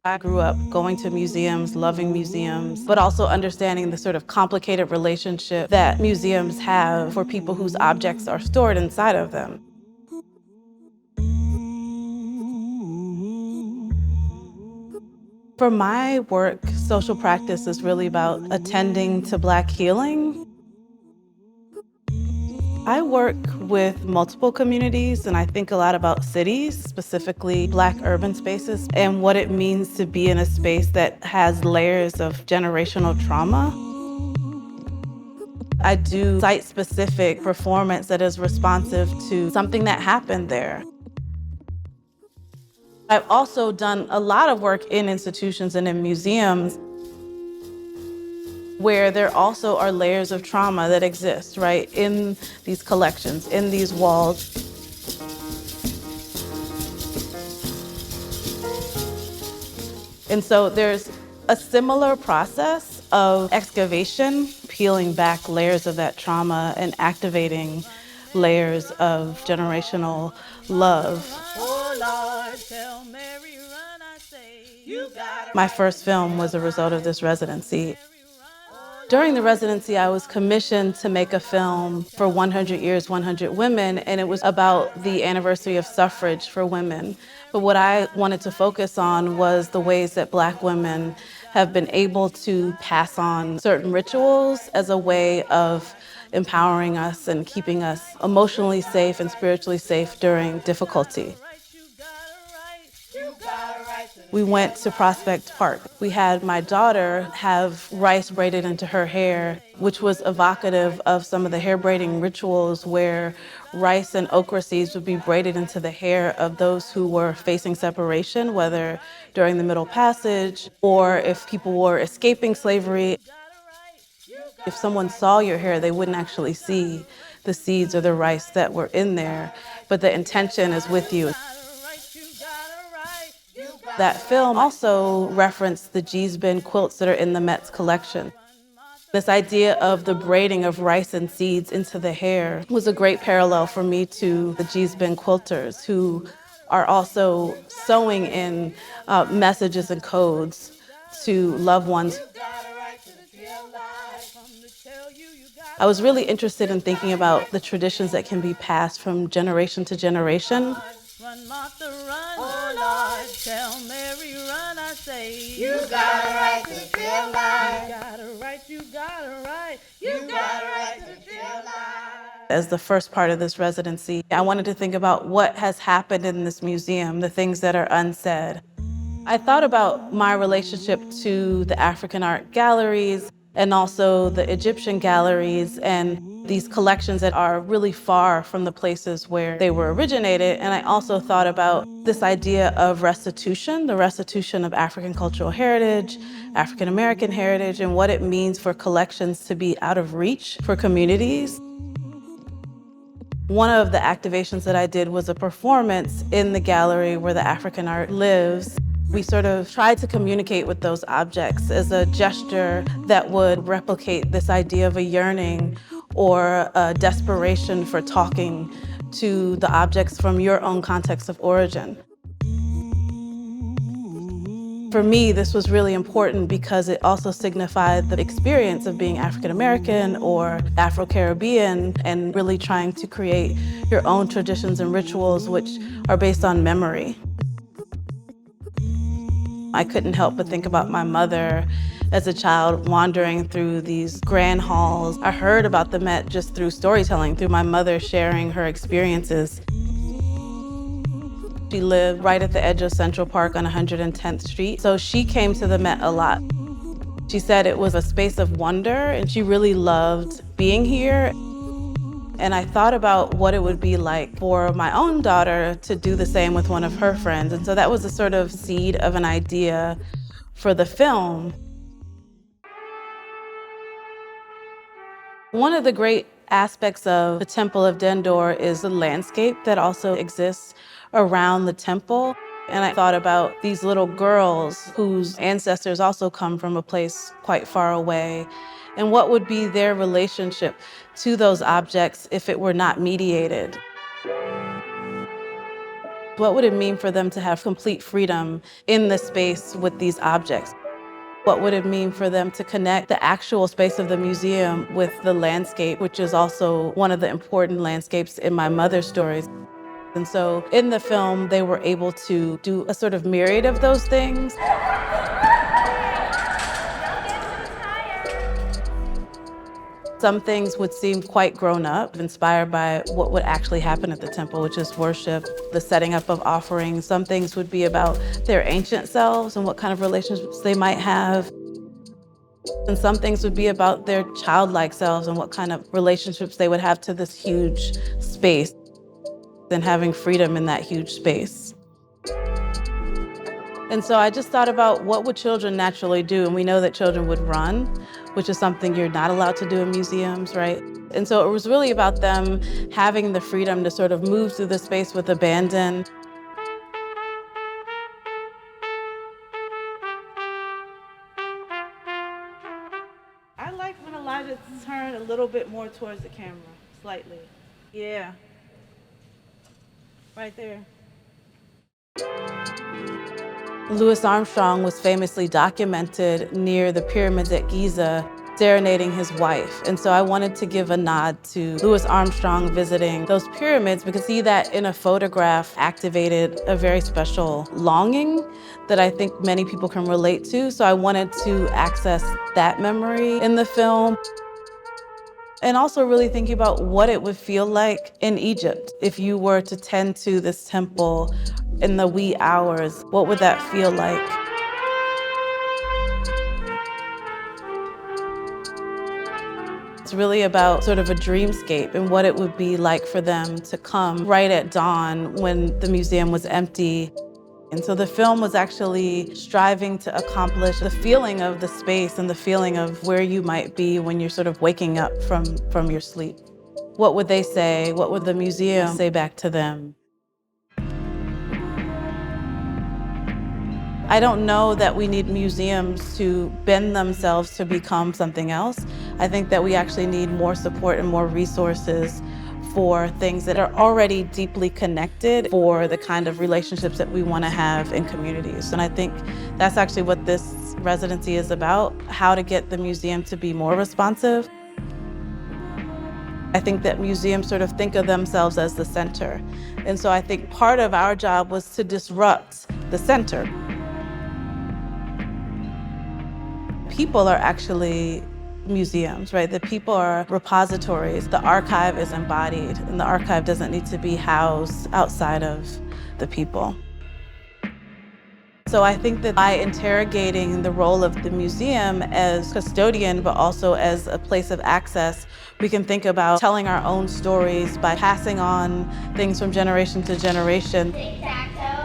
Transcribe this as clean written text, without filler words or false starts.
I grew up going to museums, loving museums, but also understanding the sort of complicated relationship that museums have for people whose objects are stored inside of them. For my work, social practice is really about attending to Black healing. I work with multiple communities, and I think a lot about cities, specifically Black urban spaces, and what it means to be in a space that has layers of generational trauma. I do site-specific performance that is responsive to something that happened there. I've also done a lot of work in institutions and in museums where there also are layers of trauma that exist, right, in these collections, in these walls. And so there's a similar process of excavation, peeling back layers of that trauma and activating layers of generational love. Oh Lord, tell Mary, run, I say, you got it. My first film was a result of this residency. During the residency, I was commissioned to make a film for 100 Years, 100 Women, and it was about the anniversary of suffrage for women. But what I wanted to focus on was the ways that Black women have been able to pass on certain rituals as a way of empowering us and keeping us emotionally safe and spiritually safe during difficulty. We went to Prospect Park. We had my daughter have rice braided into her hair, which was evocative of some of the hair braiding rituals where rice and okra seeds would be braided into the hair of those who were facing separation, whether during the Middle Passage or if people were escaping slavery. If someone saw your hair, they wouldn't actually see the seeds or the rice that were in there, but the intention is with you. That film also referenced the Geesbin quilts that are in the Met's collection. This idea of the braiding of rice and seeds into the hair was a great parallel for me to the Geesbin quilters, who are also sewing in messages and codes to loved ones. I was really interested in thinking about the traditions that can be passed from generation to generation. Run, Martha, run. Oh Lord, tell Mary, run, I say. You got a right to feel alive. You got a right, you got a right. You got a right to feel alive. As the first part of this residency, I wanted to think about what has happened in this museum, the things that are unsaid. I thought about my relationship to the African art galleries and also the Egyptian galleries and these collections that are really far from the places where they were originated. And I also thought about this idea of restitution, the restitution of African cultural heritage, African American heritage, and what it means for collections to be out of reach for communities. One of the activations that I did was a performance in the gallery where the African art lives. We sort of tried to communicate with those objects as a gesture that would replicate this idea of a yearning or a desperation for talking to the objects from your own context of origin. For me, this was really important because it also signified the experience of being African American or Afro-Caribbean and really trying to create your own traditions and rituals which are based on memory. I couldn't help but think about my mother as a child wandering through these grand halls. I heard about the Met just through storytelling, through my mother sharing her experiences. She lived right at the edge of Central Park on 110th Street, so she came to the Met a lot. She said it was a space of wonder, and she really loved being here. And I thought about what it would be like for my own daughter to do the same with one of her friends. And so that was a sort of seed of an idea for the film. One of the great aspects of the Temple of Dendor is the landscape that also exists around the temple. And I thought about these little girls whose ancestors also come from a place quite far away, and what would be their relationship to those objects if it were not mediated. What would it mean for them to have complete freedom in the space with these objects? What would it mean for them to connect the actual space of the museum with the landscape, which is also one of the important landscapes in my mother's stories? And so in the film, they were able to do a sort of myriad of those things. Some things would seem quite grown up, inspired by what would actually happen at the temple, which is worship, the setting up of offerings. Some things would be about their ancient selves and what kind of relationships they might have. And some things would be about their childlike selves and what kind of relationships they would have to this huge space and having freedom in that huge space. And so I just thought about what would children naturally do? And we know that children would run, which is something you're not allowed to do in museums, right? And so it was really about them having the freedom to sort of move through the space with abandon. I like when Elijah turned a little bit more towards the camera, slightly. Yeah. Right there. Louis Armstrong was famously documented near the pyramids at Giza serenading his wife. And so I wanted to give a nod to Louis Armstrong visiting those pyramids because see that in a photograph activated a very special longing that I think many people can relate to. So I wanted to access that memory in the film. And also really thinking about what it would feel like in Egypt if you were to tend to this temple in the wee hours. What would that feel like? It's really about sort of a dreamscape and what it would be like for them to come right at dawn when the museum was empty. And so the film was actually striving to accomplish the feeling of the space and the feeling of where you might be when you're sort of waking up from your sleep. What would they say? What would the museum say back to them? I don't know that we need museums to bend themselves to become something else. I think that we actually need more support and more resources for things that are already deeply connected for the kind of relationships that we want to have in communities. And I think that's actually what this residency is about, how to get the museum to be more responsive. I think that museums sort of think of themselves as the center. And so I think part of our job was to disrupt the center. People are actually museums, right? The people are repositories. The archive is embodied, and the archive doesn't need to be housed outside of the people. So I think that by interrogating the role of the museum as custodian, but also as a place of access, we can think about telling our own stories by passing on things from generation to generation. Tic-tac-toe.